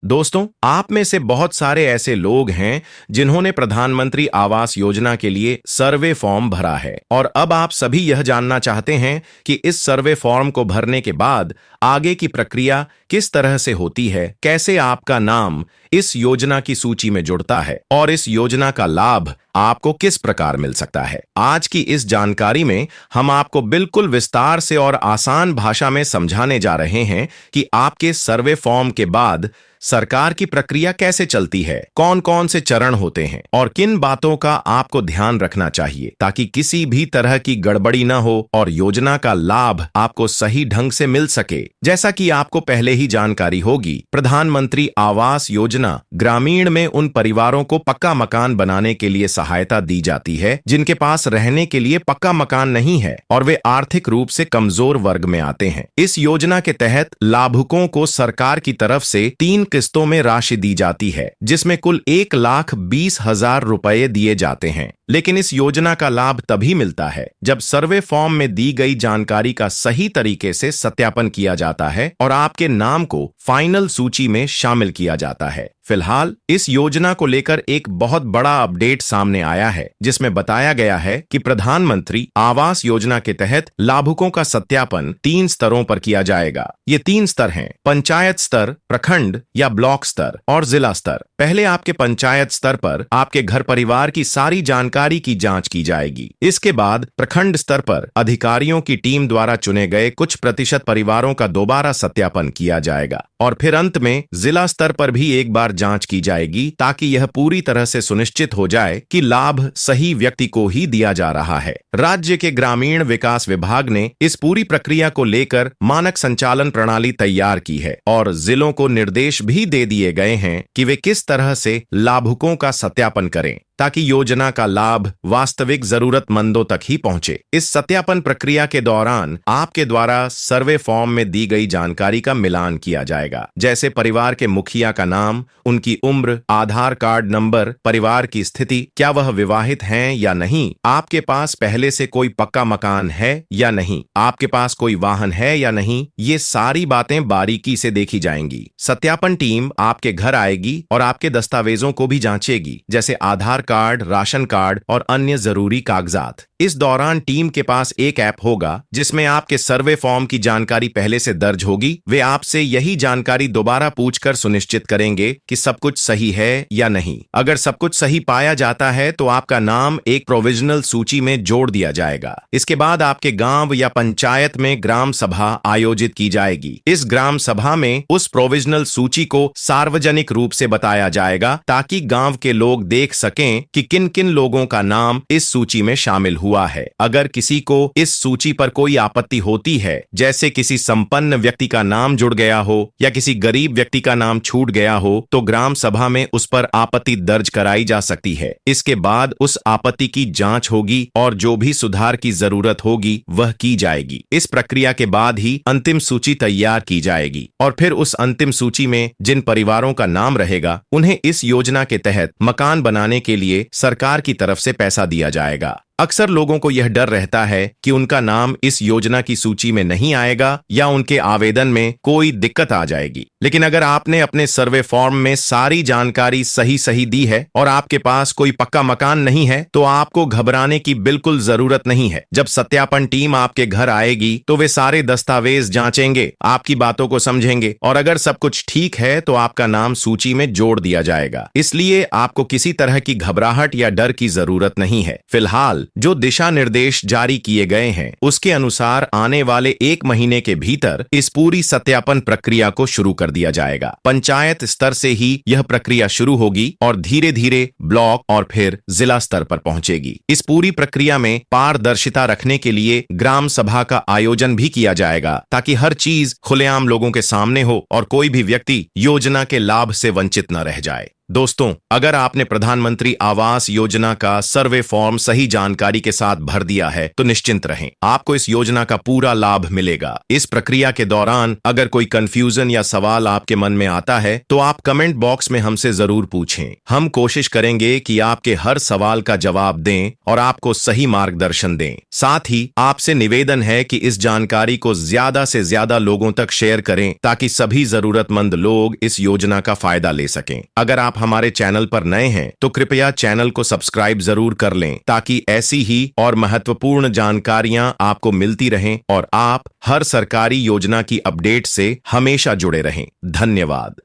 दोस्तों, आप में से बहुत सारे ऐसे लोग हैं जिन्होंने प्रधानमंत्री आवास योजना के लिए सर्वे फॉर्म भरा है और अब आप सभी यह जानना चाहते हैं कि इस सर्वे फॉर्म को भरने के बाद आगे की प्रक्रिया किस तरह से होती है, कैसे आपका नाम इस योजना की सूची में जुड़ता है और इस योजना का लाभ आपको किस प्रकार मिल सकता है। आज की इस जानकारी में हम आपको बिल्कुल विस्तार से और आसान भाषा में समझाने जा रहे हैं कि आपके सर्वे फॉर्म के बाद सरकार की प्रक्रिया कैसे चलती है, कौन कौन से चरण होते हैं और किन बातों का आपको ध्यान रखना चाहिए ताकि किसी भी तरह की गड़बड़ी न हो और योजना का लाभ आपको सही ढंग से मिल सके। जैसा कि आपको पहले ही जानकारी होगी, प्रधानमंत्री आवास योजना ग्रामीण में उन परिवारों को पक्का मकान बनाने के लिए सहायता दी जाती है जिनके पास रहने के लिए पक्का मकान नहीं है और वे आर्थिक रूप से कमजोर वर्ग में आते हैं। इस योजना के तहत लाभुकों को सरकार की तरफ से 3 किस्तों में राशि दी जाती है जिसमें कुल 1,20,000 रुपए दिए जाते हैं। लेकिन इस योजना का लाभ तभी मिलता है जब सर्वे फॉर्म में दी गई जानकारी का सही तरीके से सत्यापन किया जाता है और आपके नाम को फाइनल सूची में शामिल किया जाता है। फिलहाल इस योजना को लेकर एक बहुत बड़ा अपडेट सामने आया है जिसमें बताया गया है कि प्रधानमंत्री आवास योजना के तहत लाभुकों का सत्यापन 3 स्तरों पर किया जाएगा। ये 3 स्तर हैं: पंचायत स्तर, प्रखंड या ब्लॉक स्तर और जिला स्तर। पहले आपके पंचायत स्तर पर आपके घर परिवार की सारी जानकारी की जांच की जाएगी। इसके बाद प्रखंड स्तर पर अधिकारियों की टीम द्वारा चुने गए कुछ प्रतिशत परिवारों का दोबारा सत्यापन किया जाएगा और फिर अंत में जिला स्तर पर भी एक बार जांच की जाएगी ताकि यह पूरी तरह से सुनिश्चित हो जाए कि लाभ सही व्यक्ति को ही दिया जा रहा है। राज्य के ग्रामीण विकास विभाग ने इस पूरी प्रक्रिया को लेकर मानक संचालन प्रणाली तैयार की है और जिलों को निर्देश भी दे दिए गए हैं कि वे किस तरह से लाभुकों का सत्यापन करें ताकि योजना का लाभ वास्तविक जरूरतमंदों तक ही पहुंचे। इस सत्यापन प्रक्रिया के दौरान आपके द्वारा सर्वे फॉर्म में दी गई जानकारी का मिलान किया जाएगा, जैसे परिवार के मुखिया का नाम, उनकी उम्र, आधार कार्ड नंबर, परिवार की स्थिति, क्या वह विवाहित हैं या नहीं, आपके पास पहले से कोई पक्का मकान है या नहीं, आपके पास कोई वाहन है या नहीं, ये सारी बातें बारीकी से देखी जाएंगी। सत्यापन टीम आपके घर आएगी और आपके दस्तावेजों को भी जांचेगी, जैसे आधार कार्ड, राशन कार्ड और अन्य जरूरी कागजात। इस दौरान टीम के पास एक ऐप होगा जिसमें आपके सर्वे फॉर्म की जानकारी पहले से दर्ज होगी। वे आपसे यही जानकारी दोबारा पूछकर सुनिश्चित करेंगे कि सब कुछ सही है या नहीं। अगर सब कुछ सही पाया जाता है तो आपका नाम एक प्रोविजनल सूची में जोड़ दिया जाएगा। इसके बाद आपके गांव या पंचायत में ग्राम सभा आयोजित की जाएगी। इस ग्राम सभा में उस प्रोविजनल सूची को सार्वजनिक रूप से बताया जाएगा ताकि गांव के लोग देख सकें कि किन किन लोगों का नाम इस सूची में शामिल हुआ है। अगर किसी को इस सूची पर कोई आपत्ति होती है, जैसे किसी संपन्न व्यक्ति का नाम जुड़ गया हो या किसी गरीब व्यक्ति का नाम छूट गया हो, तो ग्राम सभा में उस पर आपत्ति दर्ज कराई जा सकती है। इसके बाद उस आपत्ति की जांच होगी और जो भी सुधार की जरूरत होगी वह की जाएगी। इस प्रक्रिया के बाद ही अंतिम सूची तैयार की जाएगी और फिर उस अंतिम सूची में जिन परिवारों का नाम रहेगा उन्हें इस योजना के तहत मकान बनाने के लिए सरकार की तरफ से पैसा दिया जाएगा। अक्सर लोगों को यह डर रहता है कि उनका नाम इस योजना की सूची में नहीं आएगा या उनके आवेदन में कोई दिक्कत आ जाएगी। लेकिन अगर आपने अपने सर्वे फॉर्म में सारी जानकारी सही दी है और आपके पास कोई पक्का मकान नहीं है तो आपको घबराने की बिल्कुल जरूरत नहीं है। जब सत्यापन टीम आपके घर आएगी तो वे सारे दस्तावेज जांचेंगे, आपकी बातों को समझेंगे और अगर सब कुछ ठीक है तो आपका नाम सूची में जोड़ दिया जाएगा। इसलिए आपको किसी तरह की घबराहट या डर की जरूरत नहीं है। फिलहाल जो दिशा निर्देश जारी किए गए हैं उसके अनुसार आने वाले 1 महीने के भीतर इस पूरी सत्यापन प्रक्रिया को शुरू कर दिया जाएगा। पंचायत स्तर से ही यह प्रक्रिया शुरू होगी और धीरे धीरे ब्लॉक और फिर जिला स्तर पर पहुंचेगी। इस पूरी प्रक्रिया में पारदर्शिता रखने के लिए ग्राम सभा का आयोजन भी किया जाएगा ताकि हर चीज खुलेआम लोगों के सामने हो और कोई भी व्यक्ति योजना के लाभ से वंचित न रह जाए। दोस्तों, अगर आपने प्रधानमंत्री आवास योजना का सर्वे फॉर्म सही जानकारी के साथ भर दिया है तो निश्चिंत रहें, आपको इस योजना का पूरा लाभ मिलेगा। इस प्रक्रिया के दौरान अगर कोई कंफ्यूजन या सवाल आपके मन में आता है तो आप कमेंट बॉक्स में हमसे जरूर पूछें। हम कोशिश करेंगे कि आपके हर सवाल का जवाब दें और आपको सही मार्गदर्शन दें। साथ ही आपसे निवेदन है कि इस जानकारी को ज्यादा से ज्यादा लोगों तक शेयर करें ताकि सभी जरूरतमंद लोग इस योजना का फायदा ले सकें। अगर आप हमारे चैनल पर नए हैं तो कृपया चैनल को सब्सक्राइब जरूर कर लें ताकि ऐसी ही और महत्वपूर्ण जानकारियां आपको मिलती रहें और आप हर सरकारी योजना की अपडेट से हमेशा जुड़े रहें। धन्यवाद।